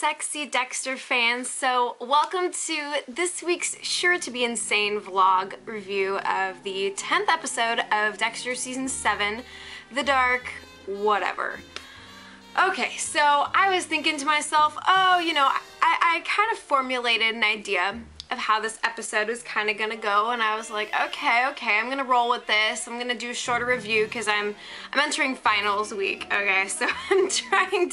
sexy Dexter fans. So welcome to this week's sure to be insane vlog review of the 10th episode of Dexter season 7, The Dark Whatever. Okay, so I was thinking to myself, oh, you know, I kind of formulated an idea of how this episode was kind of gonna go, and I was like, okay, I'm gonna roll with this. I'm gonna do a shorter review because I'm entering finals week. Okay, so I'm trying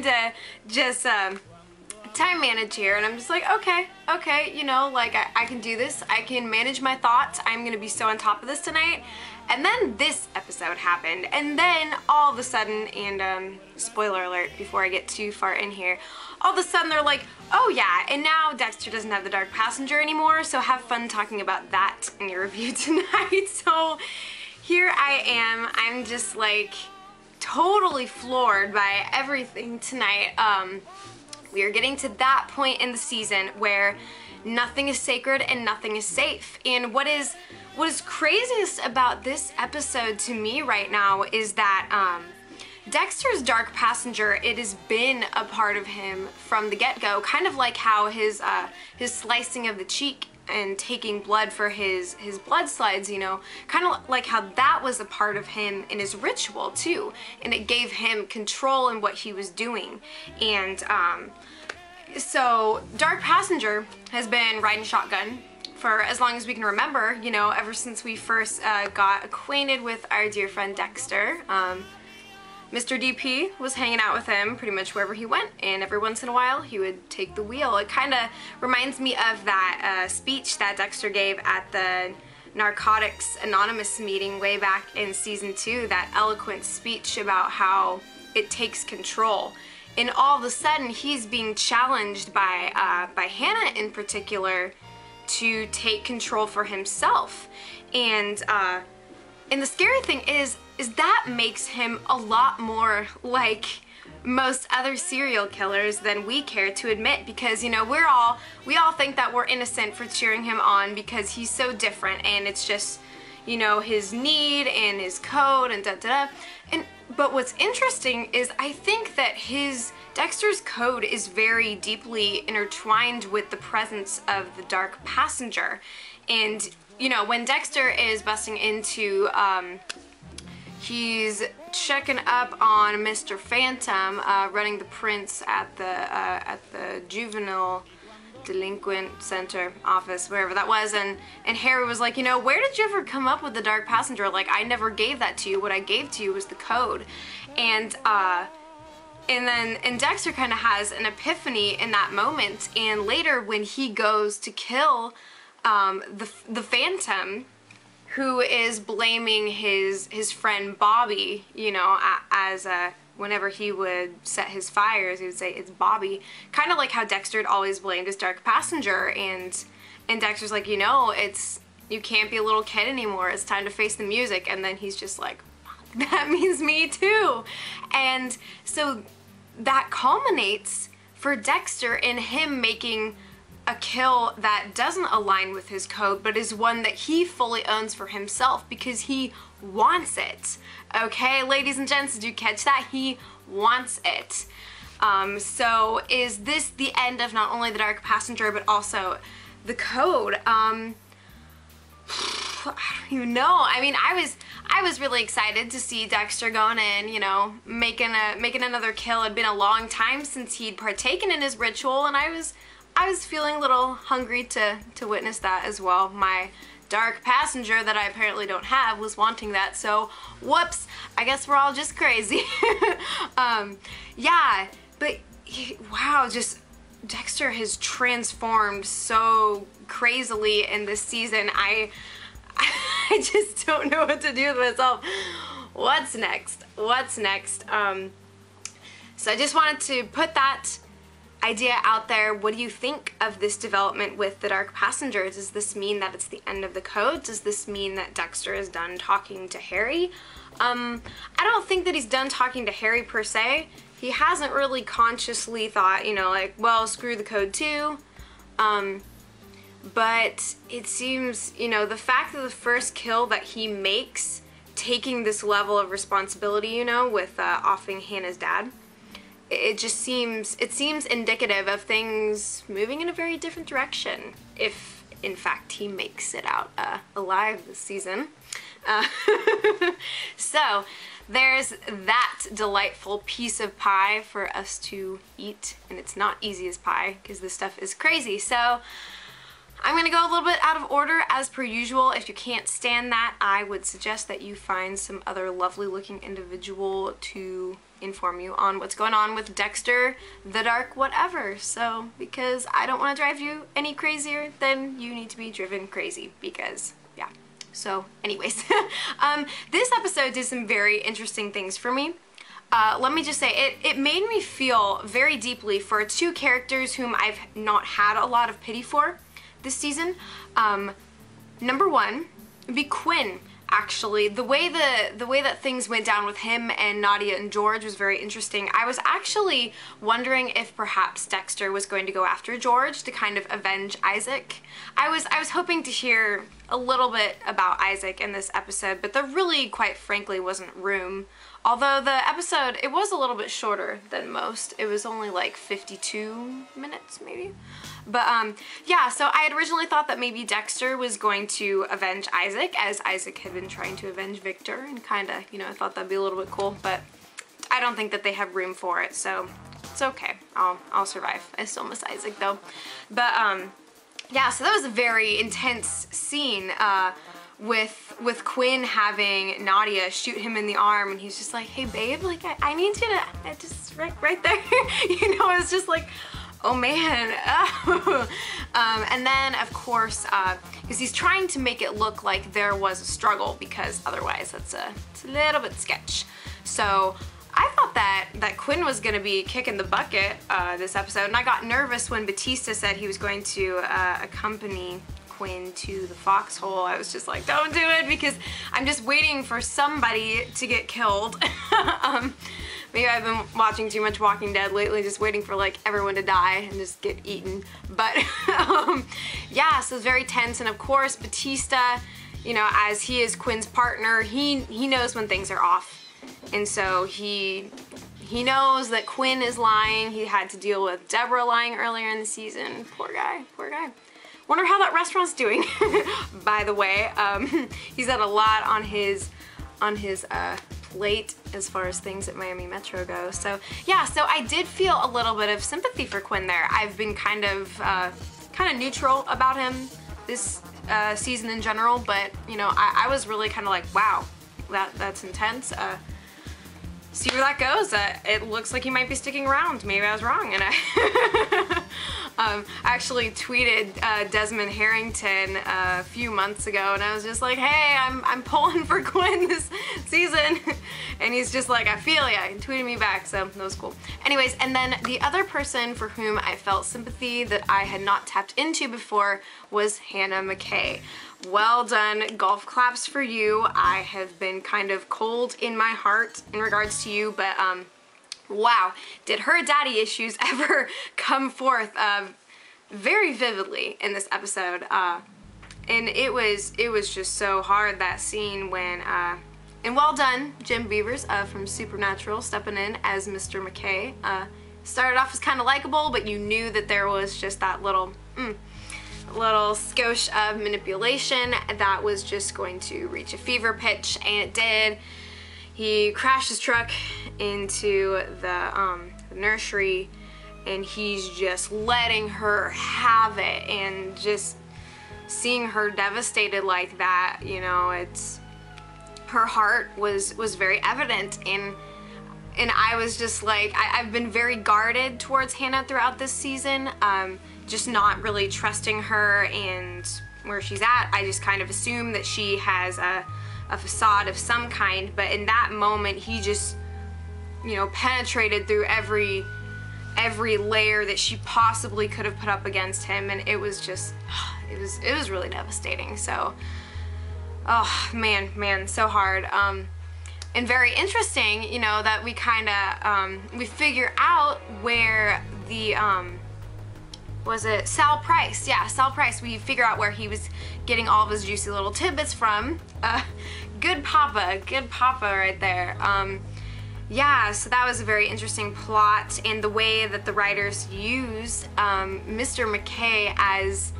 to just time manage here, and I'm just like, okay, you know, like I can do this. I can manage my thoughts. I'm gonna be so on top of this tonight. And then this episode happened, and then all of a sudden, and spoiler alert before I get too far in here, all of a sudden they're like, oh yeah, and now Dexter doesn't have the dark passenger anymore, so have fun talking about that in your review tonight. So here I am, I'm just like totally floored by everything tonight. We are getting to that point in the season where nothing is sacred and nothing is safe. And what is craziest about this episode to me right now is that Dexter's dark passenger, it has been a part of him from the get-go, kind of like how his slicing of the cheek and taking blood for his blood slides, you know, kind of like how that was a part of him in his ritual too, and it gave him control in what he was doing. And so Dark Passenger has been riding shotgun for as long as we can remember, you know, ever since we first got acquainted with our dear friend Dexter. Mr. DP was hanging out with him pretty much wherever he went, and every once in a while he would take the wheel. It kind of reminds me of that speech that Dexter gave at the Narcotics Anonymous meeting way back in season 2, that eloquent speech about how it takes control. And all of a sudden he's being challenged by Hannah in particular to take control for himself. And the scary thing is that makes him a lot more like most other serial killers than we care to admit, because, you know, we all think that we're innocent for cheering him on because he's so different, and it's just, you know, his need and his code and da-da-da. But what's interesting is I think that Dexter's code is very deeply intertwined with the presence of the dark passenger. And, you know, when Dexter is busting into, he's checking up on Mr. Phantom, running the prints at the juvenile delinquent center office, wherever that was, and Harry was like, you know, where did you ever come up with the dark passenger? Like, I never gave that to you. What I gave to you was the code. And Dexter kind of has an epiphany in that moment, and later when he goes to kill the Phantom, who is blaming his friend Bobby, you know, as whenever he would set his fires, he would say, it's Bobby. Kind of like how Dexter had always blamed his dark passenger, and Dexter's like, you know, you can't be a little kid anymore, it's time to face the music. And then he's just like, that means me too. And so that culminates for Dexter in him making a kill that doesn't align with his code, but is one that he fully owns for himself because he wants it. Okay, ladies and gents, did you catch that? He wants it. So is this the end of not only the dark passenger but also the code? I don't even know. I mean, I was really excited to see Dexter going in, you know, making another kill. It had been a long time since he'd partaken in his ritual, and I was feeling a little hungry to witness that as well. My dark passenger that I apparently don't have was wanting that, so whoops, I guess we're all just crazy. Yeah, but wow, just Dexter has transformed so crazily in this season. I just don't know what to do with myself. What's next? What's next? So I just wanted to put that idea out there. What do you think of this development with the dark passenger? Does this mean that it's the end of the code? Does this mean that Dexter is done talking to Harry? I don't think that he's done talking to Harry per se. He hasn't really consciously thought, you know, like, well, screw the code too. But it seems, you know, the fact that the first kill that he makes, taking this level of responsibility, you know, with offing Hannah's dad, it just seems indicative of things moving in a very different direction, if in fact he makes it out alive this season. So there's that delightful piece of pie for us to eat, and it's not easy as pie because this stuff is crazy. So I'm gonna go a little bit out of order as per usual. If you can't stand that, I would suggest that you find some other lovely looking individual to inform you on what's going on with Dexter, the Dark, whatever. So, because I don't want to drive you any crazier than you need to be driven crazy, because, yeah. So, anyways, this episode did some very interesting things for me. Let me just say, it made me feel very deeply for two characters whom I've not had a lot of pity for this season. Number one would be Quinn. Actually, the way that things went down with him and Nadia and George was very interesting. I was actually wondering if perhaps Dexter was going to go after George to kind of avenge Isaac. I was hoping to hear a little bit about Isaac in this episode, but there really, quite frankly, wasn't room. Although the episode, it was a little bit shorter than most. It was only like 52 minutes, maybe. But yeah, so I had originally thought that maybe Dexter was going to avenge Isaac, as Isaac had been trying to avenge Victor, and kind of, you know, I thought that'd be a little bit cool, but I don't think that they have room for it, so it's okay. I'll survive. I still miss Isaac though. But yeah, so that was a very intense scene with Quinn having Nadia shoot him in the arm, and he's just like, hey babe, like I need you to, just right there. You know, it's just like, oh man. And then of course, because he's trying to make it look like there was a struggle, because otherwise it's a little bit sketch. So I thought that Quinn was gonna be kicking the bucket this episode, and I got nervous when Batista said he was going to accompany Quinn to the foxhole. I was just like, don't do it, because I'm just waiting for somebody to get killed. Maybe I've been watching too much Walking Dead lately, just waiting for like everyone to die and just get eaten. But yeah, so it's very tense, and of course Batista, you know, as he is Quinn's partner, he knows when things are off. And so he knows that Quinn is lying. He had to deal with Deborah lying earlier in the season. Poor guy, poor guy. Wonder how that restaurant's doing, by the way. He's had a lot on his plate as far as things at Miami Metro go. So yeah, so I did feel a little bit of sympathy for Quinn there. I've been kind of neutral about him this season in general, but you know, I was really kind of like, wow, that's intense. See where that goes. It looks like he might be sticking around. Maybe I was wrong, and I actually tweeted Desmond Harrington a few months ago, and I was just like, hey, I'm pulling for Quinn this season. And he's just like, I feel ya. He tweeted me back, so that was cool. Anyways, and then the other person for whom I felt sympathy that I had not tapped into before was Hannah McKay. Well done, golf claps for you. I have been kind of cold in my heart in regards to you, but wow, did her daddy issues ever come forth very vividly in this episode. And it was just so hard, that scene when, and well done, Jim Beavers from Supernatural stepping in as Mr. McKay. Started off as kind of likable, but you knew that there was just that little skosh of manipulation that was just going to reach a fever pitch, and it did. He crashed his truck into the nursery, and he's just letting her have it, and just seeing her devastated like that, you know, it's, her heart was very evident, and I was just like, I've been very guarded towards Hannah throughout this season, just not really trusting her and where she's at. I just kind of assume that she has a facade of some kind, but in that moment he just, you know, penetrated through every layer that she possibly could have put up against him, and it was just, it was really devastating. So, oh man, so hard. And very interesting, you know, that we kind of we figure out where the was it Sal Price? Yeah, Sal Price. We figure out where he was getting all of his juicy little tidbits from. Good papa right there. Yeah, so that was a very interesting plot, and the way that the writers use Mr. McKay as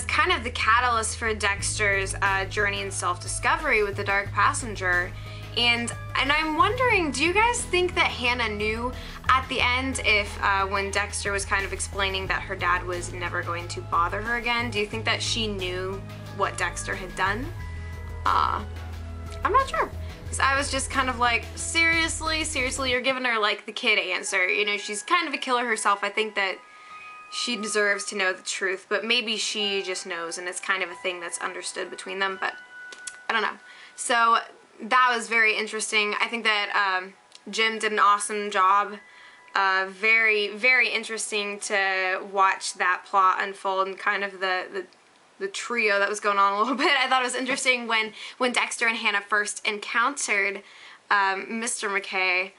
kind of the catalyst for Dexter's journey in self-discovery with the Dark Passenger. And I'm wondering, do you guys think that Hannah knew at the end, if when Dexter was kind of explaining that her dad was never going to bother her again, do you think that she knew what Dexter had done? I'm not sure. Because I was just kind of like, seriously, you're giving her like the kid answer. You know, she's kind of a killer herself. I think that she deserves to know the truth, but maybe she just knows and it's kind of a thing that's understood between them, but I don't know. So that was very interesting. I think that Jim did an awesome job. Very, very interesting to watch that plot unfold and kind of the trio that was going on a little bit. I thought it was interesting when Dexter and Hannah first encountered Mr. McKay.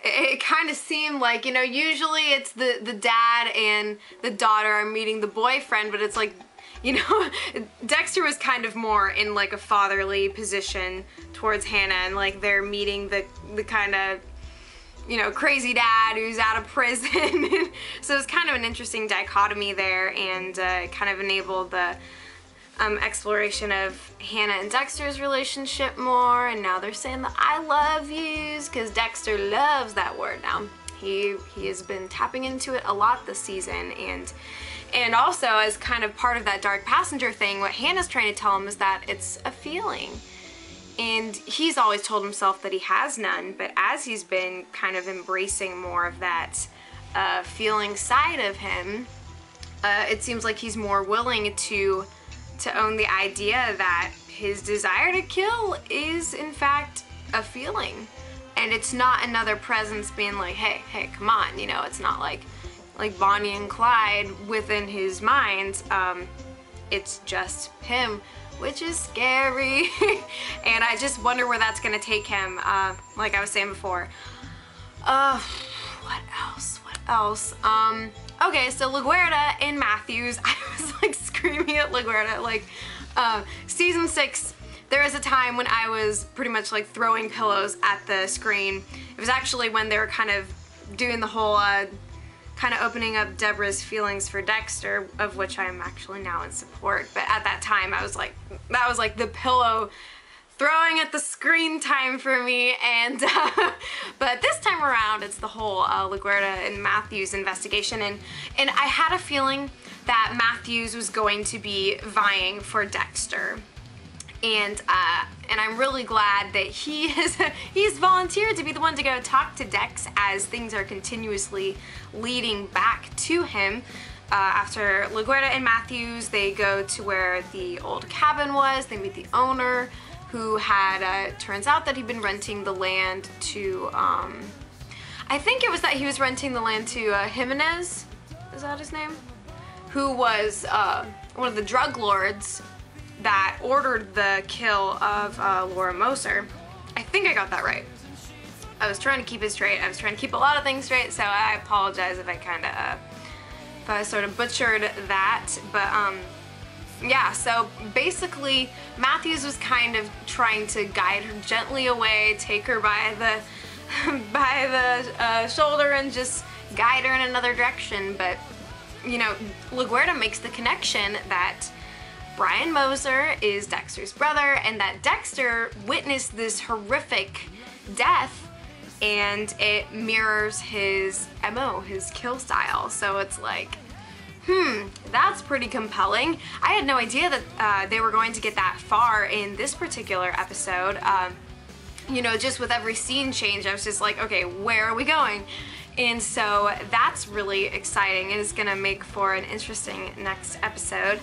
It kind of seemed like, you know, usually it's the dad and the daughter are meeting the boyfriend, but it's like, you know, Dexter was kind of more in like a fatherly position towards Hannah, and like they're meeting the kind of, you know, crazy dad who's out of prison. So it's kind of an interesting dichotomy there, and kind of enabled the exploration of Hannah and Dexter's relationship more, and now they're saying the I love yous, because Dexter loves that word now. He has been tapping into it a lot this season, and also as kind of part of that Dark Passenger thing, what Hannah's trying to tell him is that it's a feeling. And he's always told himself that he has none, but as he's been kind of embracing more of that feeling side of him, it seems like he's more willing to own the idea that his desire to kill is in fact a feeling. And it's not another presence being like, hey, come on, you know, it's not like Bonnie and Clyde within his mind. It's just him, which is scary. And I just wonder where that's gonna take him, like I was saying before. What else? Okay, so LaGuerta and Matthews, I was like screaming at LaGuerta, like, season 6, there was a time when I was pretty much like throwing pillows at the screen. It was actually when they were kind of doing the whole, kind of opening up Deborah's feelings for Dexter, of which I am actually now in support. But at that time, I was like, that was like the pillow throwing at the screen time for me. And but this time around, it's the whole LaGuerta and Matthews investigation, and I had a feeling that Matthews was going to be vying for Dexter. And I'm really glad that he's volunteered to be the one to go talk to Dex as things are continuously leading back to him. After LaGuerta and Matthews, they go to where the old cabin was. They meet the owner, who had, turns out that he'd been renting the land to, I think it was that he was renting the land to Jimenez, is that his name? Who was one of the drug lords that ordered the kill of Laura Moser. I think I got that right. I was trying to keep it straight. I was trying to keep a lot of things straight, so I apologize if I kind of, if I sort of butchered that. But yeah, so basically Matthews was kind of trying to guide her gently away, take her by the shoulder and just guide her in another direction. But, you know, LaGuerta makes the connection that Brian Moser is Dexter's brother, and that Dexter witnessed this horrific death, and it mirrors his MO, his kill style. So it's like, that's pretty compelling. I had no idea that they were going to get that far in this particular episode. You know, just with every scene change, I was just like, okay, where are we going? And so that's really exciting, and it's gonna make for an interesting next episode.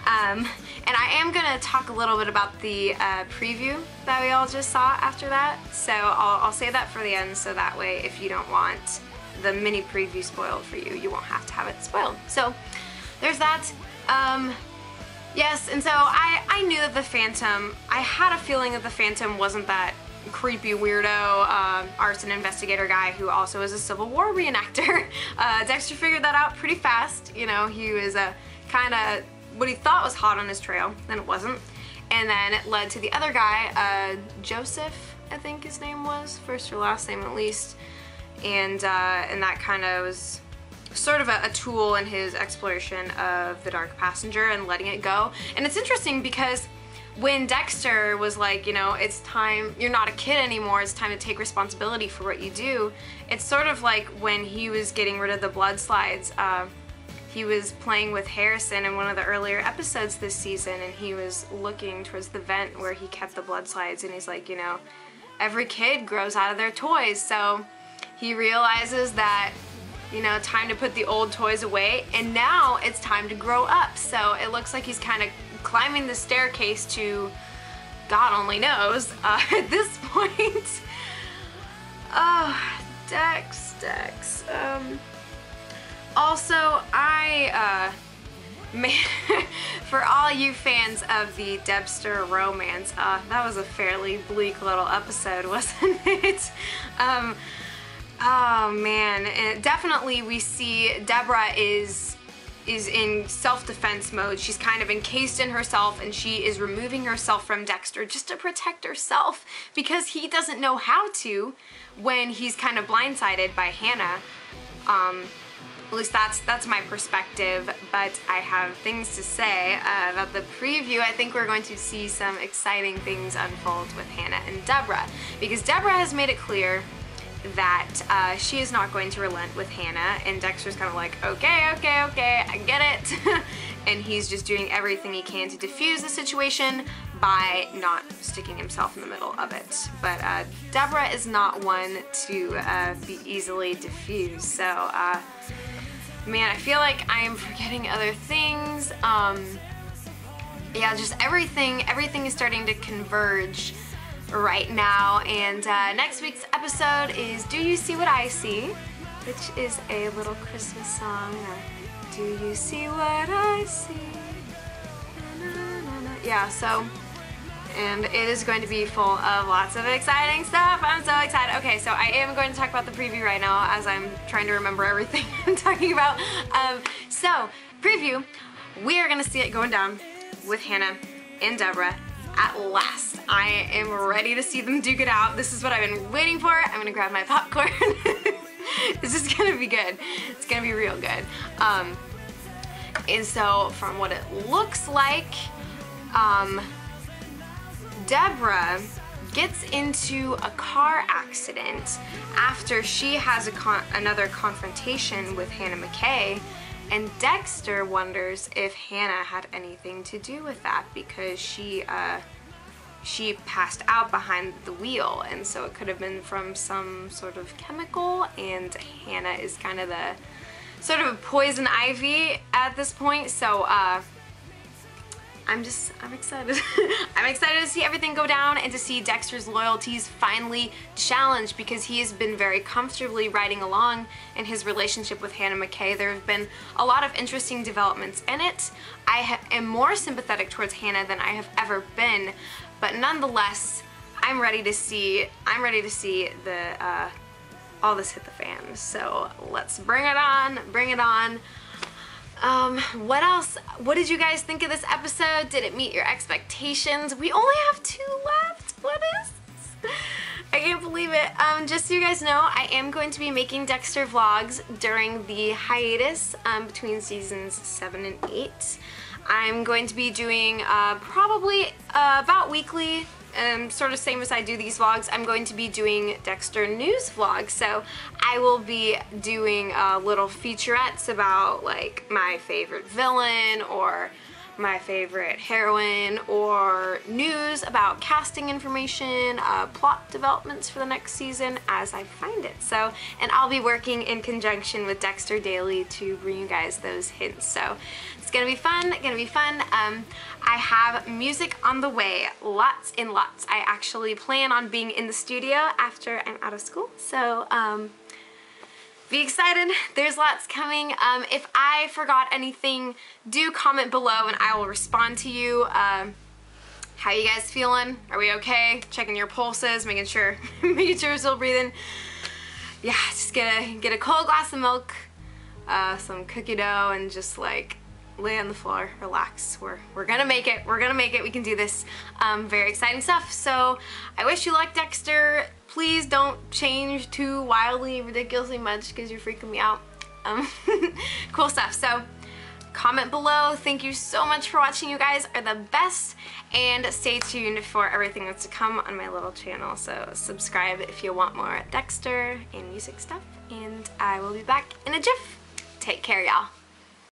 And I am gonna talk a little bit about the preview that we all just saw after that. So I'll say that for the end, so that way if you don't want the mini preview spoiled for you, you won't have to have it spoiled. So there's that. Yes, and so I knew that the Phantom, I had a feeling that the Phantom wasn't that creepy weirdo arson investigator guy who also is a Civil War reenactor. Dexter figured that out pretty fast. You know, he was kind of what he thought was hot on his trail, then it wasn't. and then it led to the other guy, Joseph, I think his name was, first or last name at least, and that kind of was sort of a tool in his exploration of the Dark Passenger and letting it go. And it's interesting because when Dexter was like, you know, it's time, you're not a kid anymore, it's time to take responsibility for what you do, it's sort of like when he was getting rid of the blood slides. He was playing with Harrison in one of the earlier episodes this season, and he was looking towards the vent where he kept the blood slides, and he's like, you know, every kid grows out of their toys, so he realizes that, you know, time to put the old toys away, and now it's time to grow up. So it looks like he's kind of climbing the staircase to God only knows at this point. Oh, Dex. Also, man, for all you fans of the Dexter romance, that was a fairly bleak little episode, wasn't it? Oh man, and definitely we see Deborah is in self-defense mode. She's kind of encased in herself, and she is removing herself from Dexter just to protect herself because he doesn't know how to when he's kind of blindsided by Hannah. At least that's my perspective, but I have things to say about the preview. I think we're going to see some exciting things unfold with Hannah and Deborah, because Deborah has made it clear that she is not going to relent with Hannah, and Dexter's kind of like, okay, I get it. And he's just doing everything he can to defuse the situation by not sticking himself in the middle of it. But Deborah is not one to be easily diffused, so man, I feel like I am forgetting other things. Yeah, just everything is starting to converge right now, and next week's episode is Do You See What I See, which is a little Christmas song. Do you see what I see? Na, na, na. Yeah, so, and it is going to be full of lots of exciting stuff. I'm so excited. Okay, so I am going to talk about the preview right now as I'm trying to remember everything I'm talking about. So, preview, we are gonna see it going down with Hannah and Deborah at last. I am ready to see them duke it out. This is what I've been waiting for. I'm gonna grab my popcorn. This is gonna be good. It's gonna be real good. And so from what it looks like, Deborah gets into a car accident after she has another confrontation with Hannah McKay, and Dexter wonders if Hannah had anything to do with that because she passed out behind the wheel, and so it could have been from some sort of chemical, and Hannah is kind of the sort of a poison ivy at this point, so I'm excited. I'm excited to see everything go down and to see Dexter's loyalties finally challenged, because he has been very comfortably riding along in his relationship with Hannah McKay. There have been a lot of interesting developments in it. I am more sympathetic towards Hannah than I have ever been, but nonetheless, I'm ready to see the all this hit the fan. So let's bring it on, bring it on. What else? What did you guys think of this episode? Did it meet your expectations? We only have 2 left. What is this? I can't believe it. Just so you guys know, I am going to be making Dexter vlogs during the hiatus between seasons 7 and 8. I'm going to be doing probably about weekly, sort of same as I do these vlogs. I'm going to be doing Dexter news vlogs, so I will be doing little featurettes about like my favorite villain or my favorite heroine, or news about casting information, plot developments for the next season as I find it. So, and I'll be working in conjunction with DexterDaily to bring you guys those hints. So it's gonna be fun, I have music on the way, lots and lots. I actually plan on being in the studio after I'm out of school, so be excited. There's lots coming. If I forgot anything, do comment below and I will respond to you. How you guys feeling? Are we okay? Checking your pulses, making sure you're still breathing. Yeah, just get a cold glass of milk, some cookie dough, and just like lay on the floor, relax. We're gonna make it. We're gonna make it. We can do this. Very exciting stuff. So I wish you luck, Dexter. Please don't change too wildly, ridiculously much because you're freaking me out. Cool stuff. So comment below. Thank you so much for watching. You guys are the best, and stay tuned for everything that's to come on my little channel. So subscribe if you want more Dexter and music stuff, and I will be back in a jiff. Take care, y'all.